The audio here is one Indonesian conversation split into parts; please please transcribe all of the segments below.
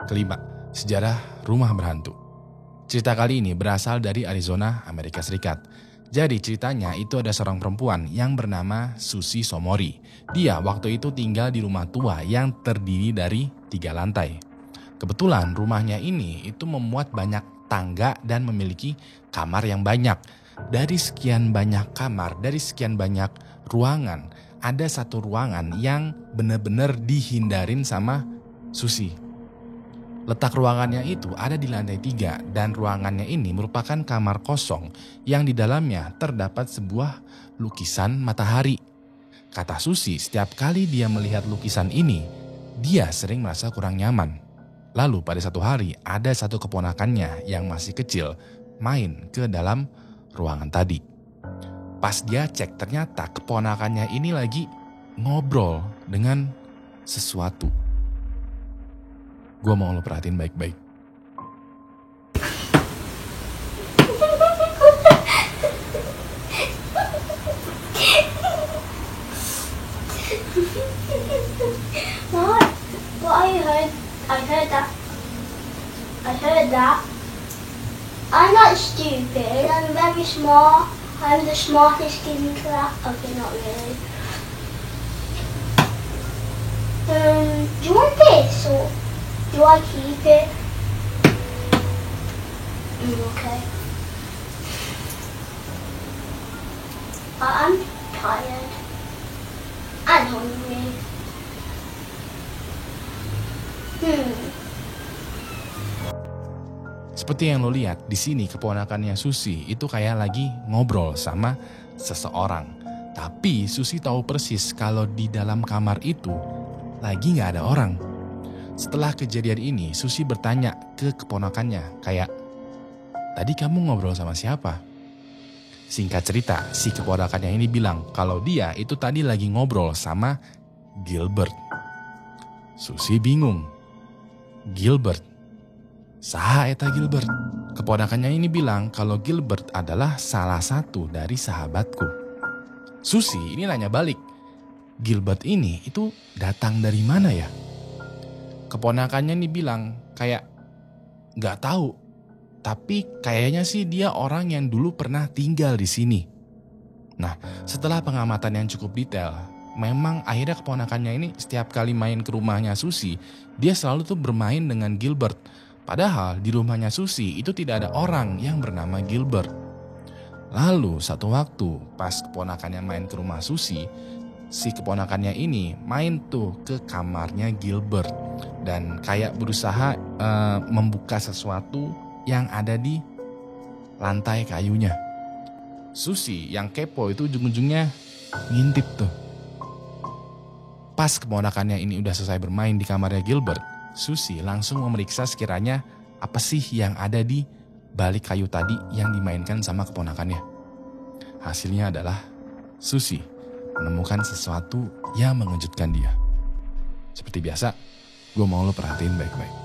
Kelima, sejarah rumah berhantu. Cerita kali ini berasal dari Arizona, Amerika Serikat. Jadi ceritanya itu ada seorang perempuan yang bernama Susie Somori. Dia waktu itu tinggal di rumah tua yang terdiri dari 3 lantai. Kebetulan rumahnya ini itu memuat banyak tangga dan memiliki kamar yang banyak. Dari sekian banyak kamar, dari sekian banyak ruangan, ada satu ruangan yang benar-benar dihindarin sama Susie. Letak ruangannya itu ada di lantai 3 dan ruangannya ini merupakan kamar kosong yang di dalamnya terdapat sebuah lukisan matahari. Kata Susi, setiap kali dia melihat lukisan ini, dia sering merasa kurang nyaman. Lalu pada satu hari ada satu keponakannya yang masih kecil main ke dalam ruangan tadi. Pas dia cek ternyata keponakannya ini lagi ngobrol dengan sesuatu. Gue mau lo perhatiin baik-baik. What? What I heard? I heard that. I heard that. I'm not stupid. I'm very smart. I'm the smartest kid in class. Okay, not really. Do you want this or do I keep it? Okay. I'm tired. I'm hungry. Seperti yang lo lihat di sini keponakannya Susi itu kayak lagi ngobrol sama seseorang. Tapi Susi tahu persis kalau di dalam kamar itu lagi nggak ada orang. Setelah kejadian ini Susi bertanya ke keponakannya kayak, tadi kamu ngobrol sama siapa? Singkat cerita si keponakannya ini bilang kalau dia itu tadi lagi ngobrol sama Gilbert. Susi bingung. Gilbert? Saha eta Gilbert? Keponakannya ini bilang kalau Gilbert adalah salah satu dari sahabatku. Susi ini nanya balik, Gilbert ini itu datang dari mana ya? Keponakannya ini bilang kayak gak tahu, tapi kayaknya sih dia orang yang dulu pernah tinggal di sini. Nah, setelah pengamatan yang cukup detail, memang akhirnya keponakannya ini setiap kali main ke rumahnya Susi, dia selalu tuh bermain dengan Gilbert. Padahal di rumahnya Susi itu tidak ada orang yang bernama Gilbert. Lalu satu waktu pas keponakannya main ke rumah Susi, si keponakannya ini main tuh ke kamarnya Gilbert dan kayak berusaha membuka sesuatu yang ada di lantai kayunya. Susi yang kepo itu ujung-ujungnya ngintip tuh. Pas keponakannya ini udah selesai bermain di kamarnya Gilbert, Susi langsung memeriksa sekiranya apa sih yang ada di balik kayu tadi yang dimainkan sama keponakannya. Hasilnya adalah Susi menemukan sesuatu yang mengejutkan dia. Seperti biasa, gue mau lo perhatiin baik-baik.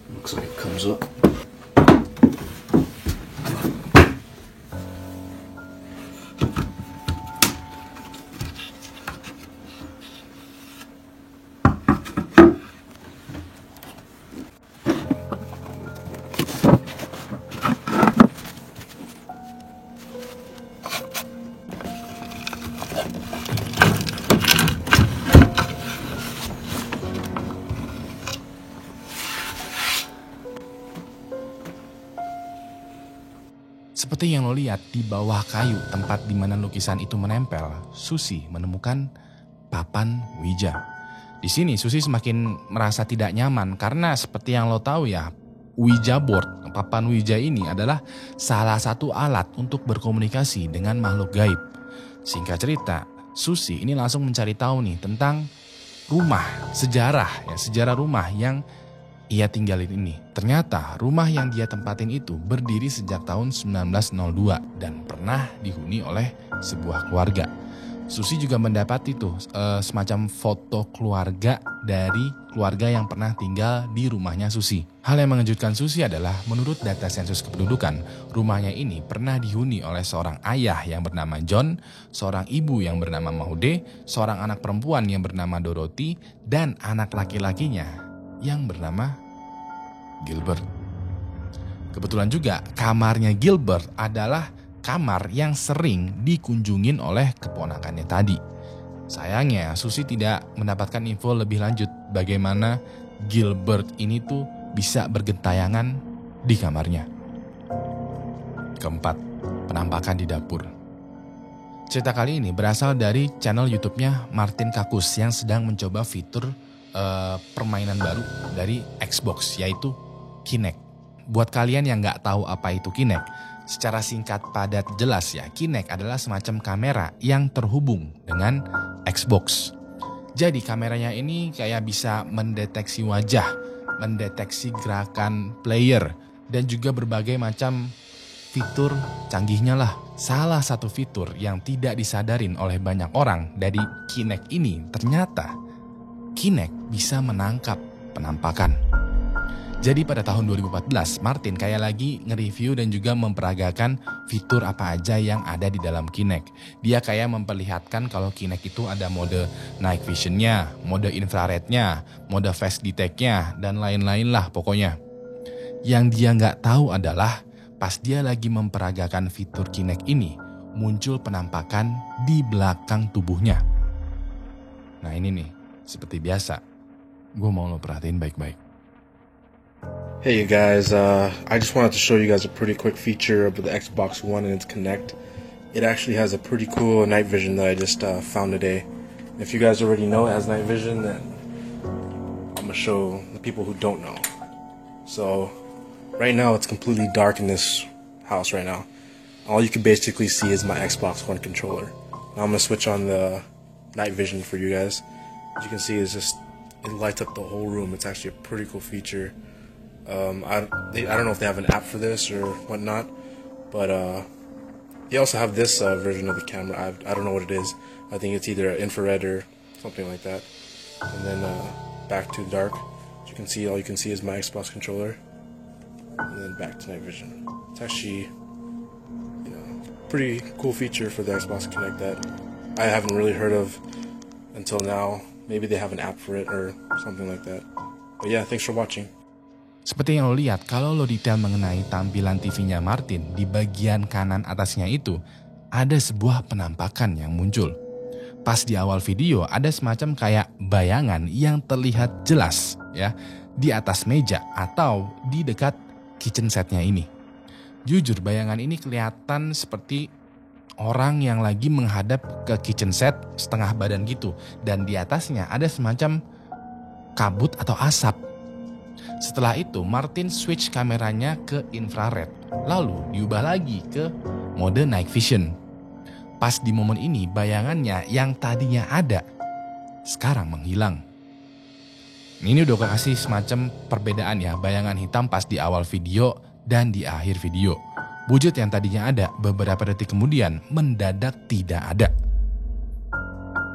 Looks like it comes up. Seperti yang lo lihat di bawah kayu tempat di mana lukisan itu menempel, Susi menemukan papan Ouija. Di sini Susi semakin merasa tidak nyaman karena seperti yang lo tahu ya, Ouija board, papan Ouija ini adalah salah satu alat untuk berkomunikasi dengan makhluk gaib. Singkat cerita, Susi ini langsung mencari tahu nih tentang rumah, sejarah rumah yang ia tinggalin ini. Ternyata rumah yang dia tempatin itu berdiri sejak tahun 1902 dan pernah dihuni oleh sebuah keluarga. Susi juga mendapat itu semacam foto keluarga dari keluarga yang pernah tinggal di rumahnya Susi. Hal yang mengejutkan Susi adalah menurut data sensus kependudukan, rumahnya ini pernah dihuni oleh seorang ayah yang bernama John, seorang ibu yang bernama Maude, seorang anak perempuan yang bernama Dorothy, dan anak laki-lakinya yang bernama Gilbert. Kebetulan juga kamarnya Gilbert adalah kamar yang sering dikunjungin oleh keponakannya tadi. Sayangnya Susi tidak mendapatkan info lebih lanjut bagaimana Gilbert ini tuh bisa bergentayangan di kamarnya. Keempat, penampakan di dapur. Cerita kali ini berasal dari channel YouTube-nya Martin Kakus yang sedang mencoba fitur permainan baru dari Xbox, yaitu Kinect. Buat kalian yang nggak tahu apa itu Kinect, secara singkat, padat, jelas ya, Kinect adalah semacam kamera yang terhubung dengan Xbox. Jadi kameranya ini kayak bisa mendeteksi wajah, mendeteksi gerakan player, dan juga berbagai macam fitur canggihnya lah. Salah satu fitur yang tidak disadarin oleh banyak orang dari Kinect ini, ternyata Kinect bisa menangkap penampakan. Jadi pada tahun 2014, Martin kayak lagi nge-review dan juga memperagakan fitur apa aja yang ada di dalam Kinect. Dia kayak memperlihatkan kalau Kinect itu ada mode night vision-nya, mode infrared-nya, mode face detect-nya, dan lain-lain lah pokoknya. Yang dia nggak tahu adalah pas dia lagi memperagakan fitur Kinect ini, muncul penampakan di belakang tubuhnya. Nah ini nih, seperti biasa, gue mau lo perhatiin baik-baik. Hey you guys, I just wanted to show you guys a pretty quick feature of the Xbox One and its Kinect. It actually has a pretty cool night vision that I just found today. If you guys already know it has night vision, then I'm going to show the people who don't know. So, right now it's completely dark in this house right now. All you can basically see is my Xbox One controller. Now I'm going to switch on the night vision for you guys. As you can see, it lights up the whole room. It's actually a pretty cool feature. I don't know if they have an app for this or whatnot, but they also have this version of the camera. I don't know what it is. I think it's either infrared or something like that. And then back to dark. As you can see, all you can see is my Xbox controller. And then back to night vision. It's actually, pretty cool feature for the Xbox Kinect that I haven't really heard of until now. Maybe they have an app for it or something like that. But yeah, thanks for watching. Seperti yang lo lihat, kalau lo detail mengenai tampilan TV-nya Martin, di bagian kanan atasnya itu ada sebuah penampakan yang muncul. Pas di awal video ada semacam kayak bayangan yang terlihat jelas ya di atas meja atau di dekat kitchen setnya ini. Jujur bayangan ini kelihatan seperti orang yang lagi menghadap ke kitchen set setengah badan gitu, dan di atasnya ada semacam kabut atau asap. Setelah itu Martin switch kameranya ke infrared, lalu diubah lagi ke mode night vision. Pas di momen ini bayangannya yang tadinya ada sekarang menghilang. Ini udah kasih semacam perbedaan ya, bayangan hitam pas di awal video dan di akhir video. Wujud yang tadinya ada beberapa detik kemudian mendadak tidak ada.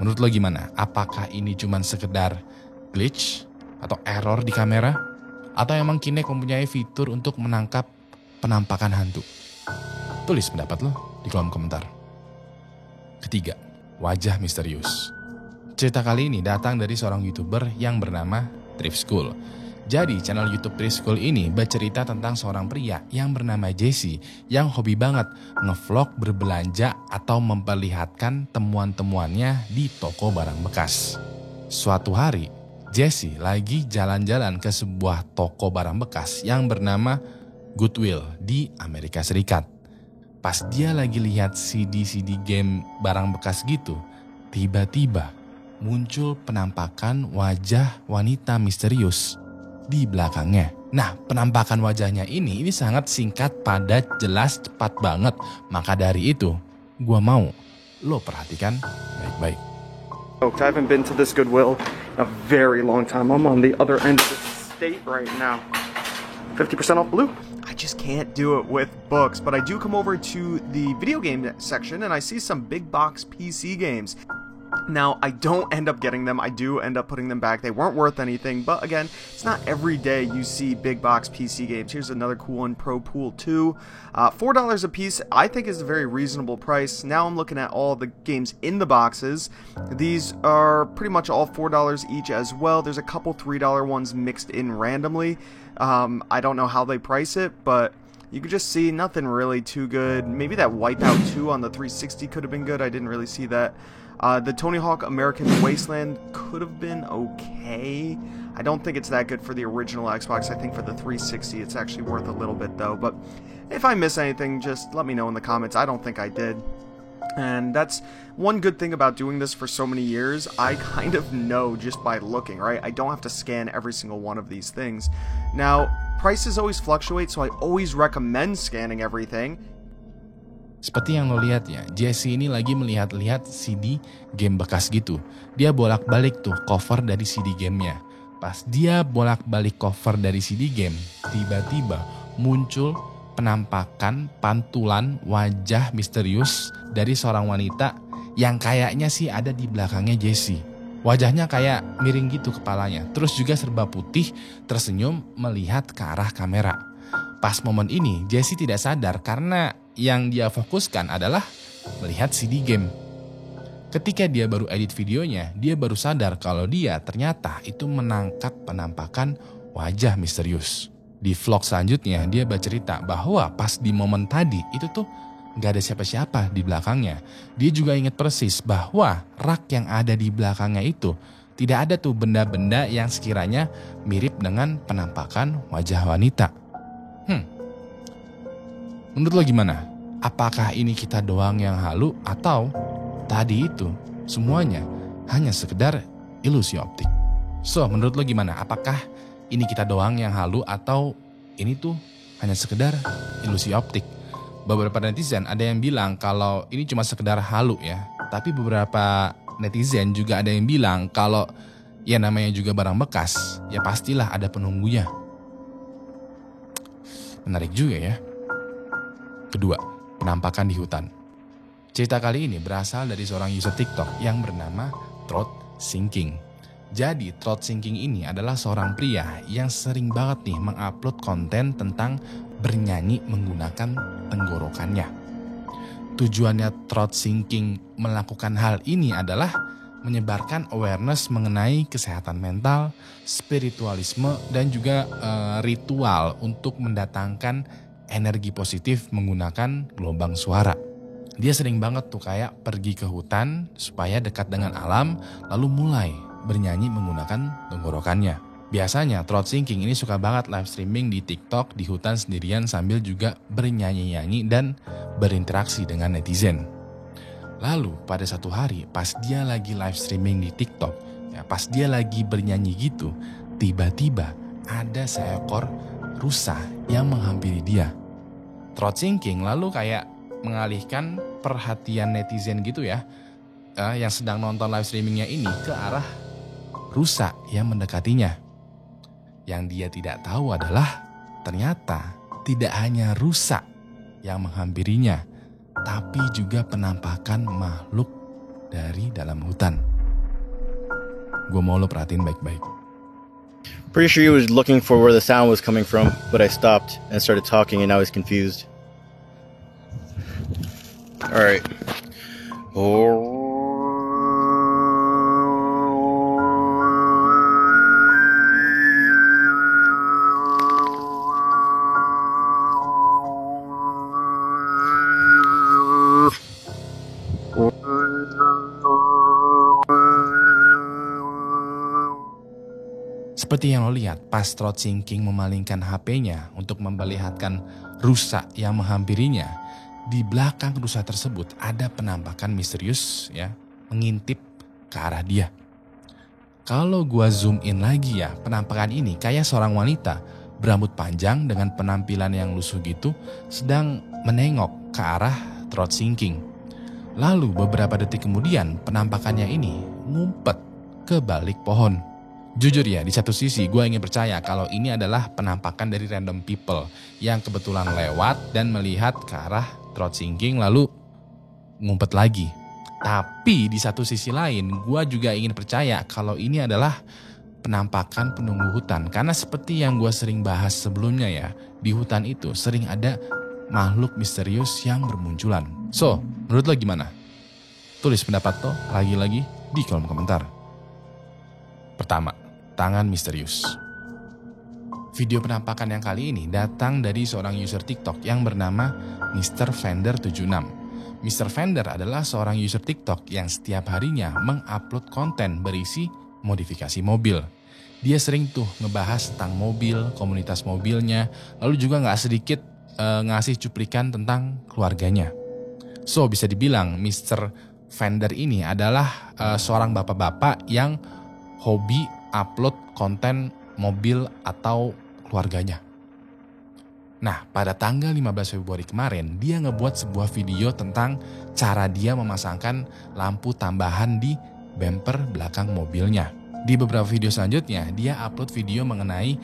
Menurut lo gimana? Apakah ini cuma sekedar glitch atau error di kamera? Atau emang Kinect mempunyai fitur untuk menangkap penampakan hantu? Tulis pendapat lo di kolom komentar. Ketiga, wajah misterius. Cerita kali ini datang dari seorang YouTuber yang bernama Thrift School. Jadi channel YouTube Thrift School ini bercerita tentang seorang pria yang bernama Jesse yang hobi banget ngevlog berbelanja atau memperlihatkan temuan-temuannya di toko barang bekas. Suatu hari, Jesse lagi jalan-jalan ke sebuah toko barang bekas yang bernama Goodwill di Amerika Serikat. Pas dia lagi lihat CD-CD game barang bekas gitu, tiba-tiba muncul penampakan wajah wanita misterius di belakangnya. Nah, penampakan wajahnya ini sangat singkat, padat, jelas, cepat banget. Maka dari itu, gua mau lo perhatikan baik-baik. I haven't been to this Goodwill in a very long time. I'm on the other end of the State right now. 50% off Blue. I just can't do it with books, but I do come over to the video game section and I see some big box PC games. Now, I don't end up getting them. I do end up putting them back. They weren't worth anything, but again, it's not every day you see big box PC games. Here's another cool one, Pro Pool 2. $4 a piece, I think, is a very reasonable price. Now I'm looking at all the games in the boxes. These are pretty much all $4 each as well. There's a couple $3 ones mixed in randomly. I don't know how they price it, but you could just see nothing really too good. Maybe that Wipeout 2 on the 360 could have been good. I didn't really see that. The Tony Hawk American Wasteland could have been okay. I don't think it's that good for the original Xbox. I think for the 360 it's actually worth a little bit though. But if I miss anything, just let me know in the comments. I don't think I did. And that's one good thing about doing this for so many years. I kind of know just by looking, right? I don't have to scan every single one of these things. Now, prices always fluctuate, so I always recommend scanning everything. Seperti yang lo lihat ya, Jesse ini lagi melihat-lihat CD game bekas gitu. Dia bolak-balik tuh cover dari CD gamenya. Pas dia bolak-balik cover dari CD game, tiba-tiba muncul penampakan pantulan wajah misterius dari seorang wanita yang kayaknya sih ada di belakangnya Jesse. Wajahnya kayak miring gitu kepalanya, terus juga serba putih, tersenyum melihat ke arah kamera. Pas momen ini, Jesse tidak sadar karena yang dia fokuskan adalah melihat CD game. Ketika dia baru edit videonya, dia baru sadar kalau dia ternyata itu menangkap penampakan wajah misterius. Di vlog selanjutnya, dia bercerita bahwa pas di momen tadi itu tuh gak ada siapa-siapa di belakangnya. Dia juga ingat persis bahwa rak yang ada di belakangnya itu tidak ada tuh benda-benda yang sekiranya mirip dengan penampakan wajah wanita. Menurut lo gimana? Apakah ini kita doang yang halu atau tadi itu semuanya hanya sekedar ilusi optik? So, menurut lo gimana? Apakah ini kita doang yang halu atau ini tuh hanya sekedar ilusi optik? Beberapa netizen ada yang bilang kalau ini cuma sekedar halu ya. Tapi beberapa netizen juga ada yang bilang kalau ya namanya juga barang bekas, ya pastilah ada penunggunya. Menarik juga ya. Kedua, penampakan di hutan. Cerita kali ini berasal dari seorang user TikTok yang bernama Throat Sinking. Jadi Throat Sinking ini adalah seorang pria yang sering banget nih mengupload konten tentang bernyanyi menggunakan tenggorokannya. Tujuannya Throat Sinking melakukan hal ini adalah menyebarkan awareness mengenai kesehatan mental, spiritualisme, dan juga ritual untuk mendatangkan energi positif menggunakan gelombang suara. Dia sering banget tuh kayak pergi ke hutan supaya dekat dengan alam, lalu mulai bernyanyi menggunakan tenggorokannya. Biasanya Throat Sinking ini suka banget live streaming di TikTok di hutan sendirian sambil juga bernyanyi-nyanyi dan berinteraksi dengan netizen. Lalu pada satu hari pas dia lagi live streaming di TikTok, ya pas dia lagi bernyanyi gitu, tiba-tiba ada seekor rusa yang menghampiri dia. Throat Sinking lalu kayak mengalihkan perhatian netizen gitu ya, yang sedang nonton live streamingnya ini ke arah rusa yang mendekatinya. Yang dia tidak tahu adalah ternyata tidak hanya rusa yang menghampirinya, tapi juga penampakan makhluk dari dalam hutan. Gue mau lo perhatiin baik-baik. Pretty sure he was looking for where the sound was coming from, but I stopped and started talking and now he's confused. Alright. Seperti yang lo lihat, pas Throat Sinking memalingkan HP-nya untuk memperlihatkan rusa yang menghampirinya, di belakang rusa tersebut ada penampakan misterius ya, mengintip ke arah dia. Kalau gua zoom in lagi ya, penampakan ini kayak seorang wanita berambut panjang dengan penampilan yang lusuh gitu, sedang menengok ke arah Throat Sinking. Lalu beberapa detik kemudian penampakannya ini ngumpet ke balik pohon. Jujur ya, di satu sisi gue ingin percaya kalau ini adalah penampakan dari random people yang kebetulan lewat dan melihat ke arah throat sinking lalu ngumpet lagi. Tapi di satu sisi lain, gue juga ingin percaya kalau ini adalah penampakan penunggu hutan. Karena seperti yang gue sering bahas sebelumnya ya, di hutan itu sering ada makhluk misterius yang bermunculan. So, menurut lo gimana? Tulis pendapat lo lagi-lagi di kolom komentar. Pertama, tangan misterius. Video penampakan yang kali ini datang dari seorang user TikTok yang bernama Mr. Fender 76. Mr. Fender adalah seorang user TikTok yang setiap harinya mengupload konten berisi modifikasi mobil. Dia sering tuh ngebahas tentang mobil, komunitas mobilnya, lalu juga gak sedikit ngasih cuplikan tentang keluarganya. So, bisa dibilang Mr. Fender ini adalah seorang bapak-bapak yang hobi upload konten mobil atau keluarganya. Nah, pada tanggal 15 Februari kemarin, dia ngebuat sebuah video tentang cara dia memasangkan lampu tambahan di bumper belakang mobilnya. Di beberapa video selanjutnya, dia upload video mengenai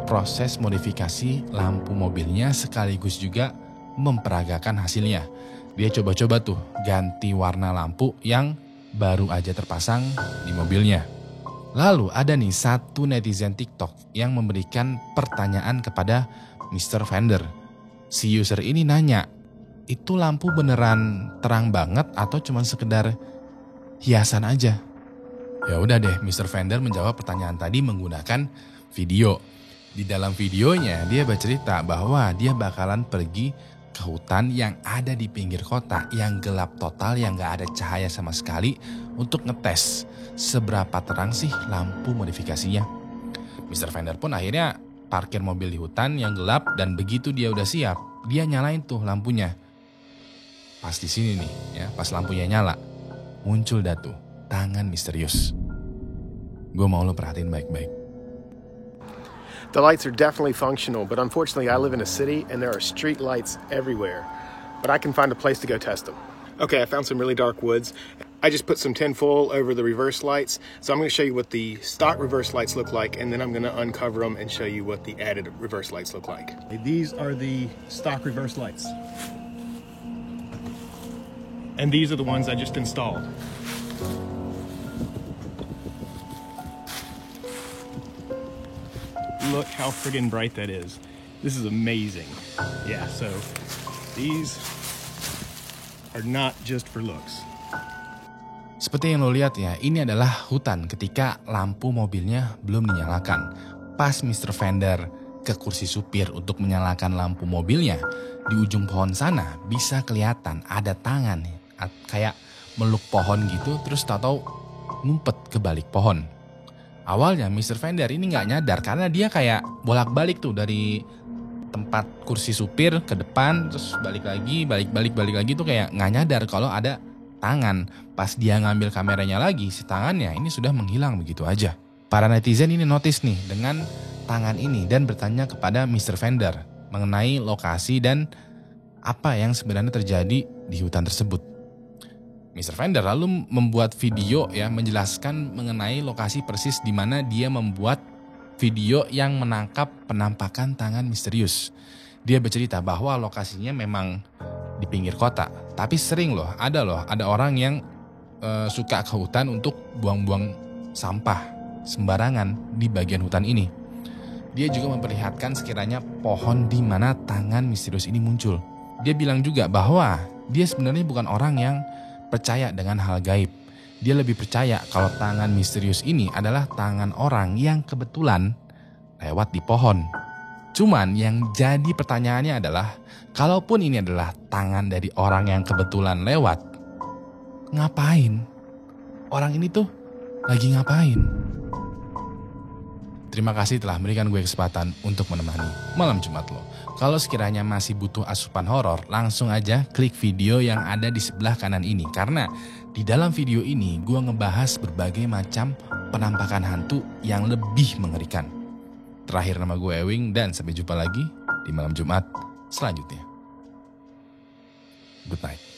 proses modifikasi lampu mobilnya sekaligus juga memperagakan hasilnya. Dia coba-coba tuh ganti warna lampu yang baru aja terpasang di mobilnya. Lalu ada nih satu netizen TikTok yang memberikan pertanyaan kepada Mr. Fender. Si user ini nanya, itu lampu beneran terang banget atau cuma sekedar hiasan aja? Ya udah deh, Mr. Fender menjawab pertanyaan tadi menggunakan video. Di dalam videonya dia bercerita bahwa dia bakalan pergi ke hutan yang ada di pinggir kota yang gelap total, yang gak ada cahaya sama sekali untuk ngetes seberapa terang sih lampu modifikasinya. Mr. Fender pun akhirnya parkir mobil di hutan yang gelap dan begitu dia udah siap, dia nyalain tuh lampunya. Pas di sini nih ya, pas lampunya nyala, muncul dah tuh tangan misterius. Gue mau lo perhatiin baik-baik. The lights are definitely functional, but unfortunately I live in a city and there are street lights everywhere. But I can find a place to go test them. Okay, I found some really dark woods. I just put some tinfoil over the reverse lights. So I'm going to show you what the stock reverse lights look like, and then I'm going to uncover them and show you what the added reverse lights look like. These are the stock reverse lights. And these are the ones I just installed. Look how friggin' bright that is. This is amazing. Yeah, so these are not just for looks. Seperti yang lo lihat ya, ini adalah hutan ketika lampu mobilnya belum dinyalakan. Pas Mr. Fender ke kursi supir untuk menyalakan lampu mobilnya, di ujung pohon sana bisa kelihatan ada tangan kayak meluk pohon gitu, terus tahu-tahu ngumpet ke balik pohon. Awalnya Mr. Fender ini nggak nyadar karena dia kayak bolak-balik tuh dari tempat kursi supir ke depan, terus balik lagi tuh kayak nggak nyadar kalau ada tangan. Pas dia ngambil kameranya lagi, si tangannya ini sudah menghilang begitu aja. Para netizen ini notice nih dengan tangan ini dan bertanya kepada Mr. Fender mengenai lokasi dan apa yang sebenarnya terjadi di hutan tersebut. Mr. Fender lalu membuat video ya menjelaskan mengenai lokasi persis di mana dia membuat video yang menangkap penampakan tangan misterius. Dia bercerita bahwa lokasinya memang di pinggir kota, tapi sering ada orang yang suka ke hutan untuk buang-buang sampah sembarangan di bagian hutan ini. Dia juga memperlihatkan sekiranya pohon di mana tangan misterius ini muncul. Dia bilang juga bahwa dia sebenarnya bukan orang yang percaya dengan hal gaib. Dia lebih percaya kalau tangan misterius ini adalah tangan orang yang kebetulan lewat di pohon. Cuman yang jadi pertanyaannya adalah, kalaupun ini adalah tangan dari orang yang kebetulan lewat, ngapain? Orang ini tuh lagi ngapain? Terima kasih telah memberikan gue kesempatan untuk menemani malam Jumat lo. Kalau sekiranya masih butuh asupan horor, langsung aja klik video yang ada di sebelah kanan ini. Karena di dalam video ini gue ngebahas berbagai macam penampakan hantu yang lebih mengerikan. Terakhir, nama gue Ewing dan sampai jumpa lagi di malam Jumat selanjutnya. Good night.